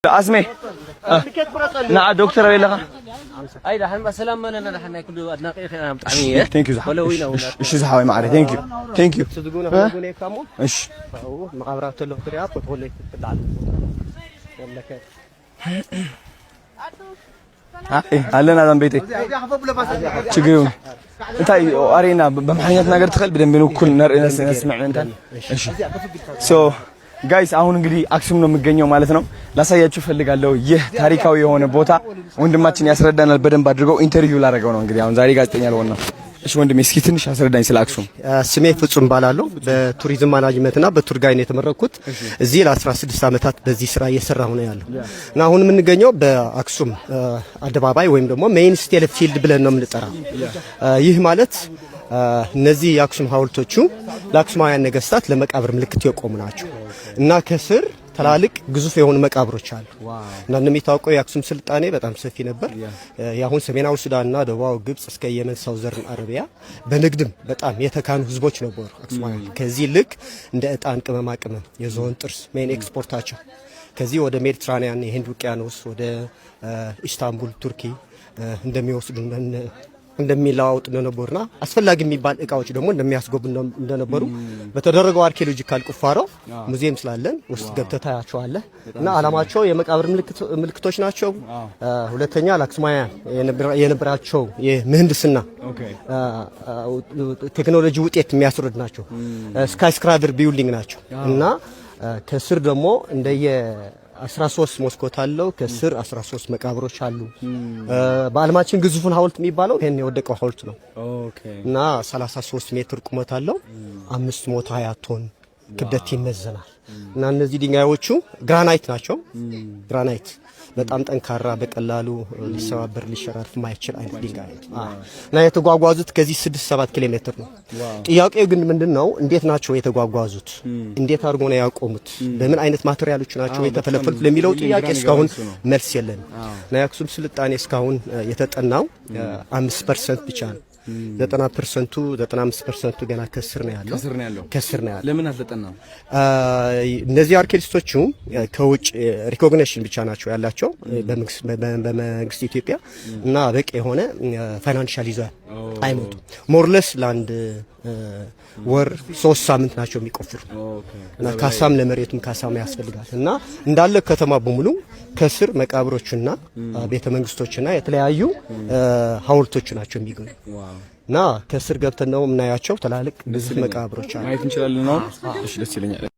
اسمي نعم دكتور ويلا اي دحين بسلام انا دحين كله ادناقي انا بطعميه ثانك يو ايش زحوي معري ثانك يو صدقونا هوني كامو ايش مقابرات له كريات ولا تطلع مملكه አለና ዛም ቤቴ ችግሩን እንታይ አሬና በመሐኛት ነገር ተخل በደንብ ነው ኩል ነስመዕ እንታ እሺ ሶ ጋይስ አሁን እንግዲህ አክሱም ነው የሚገኘው ማለት ነው ላሳያችሁ ፈልጋለሁ ይህ ታሪካዊ የሆነ ቦታ ወንድማችን ያስረዳናል በደንብ አድርገው ኢንተርቪው ላደረገው ነው እንግዲህ አሁን ዛሬ ጋዜጠኛ ልሆን ነው እሺ ወንድሜ እስኪ ትንሽ አስረዳኝ ስለ አክሱም ስሜ ፍጹም ባላለው በቱሪዝም ማናጅመንትና በቱር ጋይድ የተመረኩት እዚህ ለ16 አመታት በዚህ ስራ እየሰራሁ ነው ያለው እና አሁን የምንገኘው በአክሱም አደባባይ ወይም ደግሞ ሜይን ስቴል ፊልድ ብለን ነው የምንጠራው ይህ ማለት እነዚህ የአክሱም ሐውልቶቹ ለአክሱማውያን ነገስታት ለመቃብር ምልክት የቆሙ ናቸው እና ከስር ትላልቅ ግዙፍ የሆኑ መቃብሮች አሉ እና እንደሚታወቀው የአክሱም ስልጣኔ በጣም ሰፊ ነበር ያሁን ሰሜናዊ ሱዳንና ደቡባዊ ግብጽ እስከ የመን ሳውዘርን አረቢያ በንግድም በጣም የተካኑ ህዝቦች ነበሩ አክሱማውያን ከዚህ ልክ እንደ እጣን ቅመማ ቅመም የዝሆን ጥርስ ሜን ኤክስፖርታቸው ከዚህ ወደ ሜዲትራኒያን የህንድ ውቅያኖስ ወደ ኢስታንቡል ቱርኪ እንደሚወስዱ እንደሚላውጥ እንደነበርና አስፈላጊ የሚባል እቃዎች ደግሞ እንደሚያስገቡ እንደነበሩ በተደረገው አርኪኦሎጂካል ቁፋሮ ሙዚየም ስላለን ውስጥ ገብተህ ታያቸዋለህ እና አላማቸው የመቃብር ምልክቶች ናቸው ሁለተኛ ለአክሱማውያን የነበራቸው የምህንድስና ቴክኖሎጂ ውጤት የሚያስረድ ናቸው ስካይ ስክራይበር ቢልዲንግ ናቸው እና ከስር ደግሞ እንደየ 13 መስኮት አለው ከስር 13 መቃብሮች አሉ በአለማችን ግዙፉን ሐውልት የሚባለው ይሄን የወደቀው ሐውልት ነው እና 33 ሜትር ቁመት አለው 520 ቶን ክብደት ይመዘናል እና እነዚህ ድንጋዮቹ ግራናይት ናቸው ግራናይት በጣም ጠንካራ በቀላሉ ሊሰባበር ሊሸራርፍ ማይችል አይነት ድንጋይ እና የተጓጓዙት ከዚህ 6-7 ኪሎ ሜትር ነው ጥያቄው ግን ምንድነው እንዴት ናቸው የተጓጓዙት እንዴት አድርጎ ነው ያቆሙት በምን አይነት ማቴሪያሎች ናቸው የተፈለፈሉት ለሚለው ጥያቄ እስካሁን መልስ የለም እና የአክሱም ስልጣኔ እስካሁን የተጠናው 5% ብቻ ነው 90% 95% ገና ከስር ነው ያለው ለምን አልተጠናም እነዚህ አርኪኦሎጂስቶቹ ከውጭ ሪኮግኒሽን ብቻ ናቸው ያላቸው በመንግስት ኢትዮጵያ እና በቂ የሆነ ፋይናንሻል ይዘው አይመጡ ሞርለስ ላንድ ወር 3 ሳምንት ናቸው የሚቆፍሩ እና ካሳም ለመሬቱም ካሳም ያስፈልጋል እና እንዳለ ከተማ በሙሉ ከስር መቃብሮችና ቤተ መንግስቶችና የተለያዩ ሐውልቶች ናቸው የሚገኙ እና ከስር ገብተን ነው የምናያቸው ትላልቅ ብዙ መቃብሮች አሉ ማየት እንችላለን ነው እሺ ደስ ይለኛል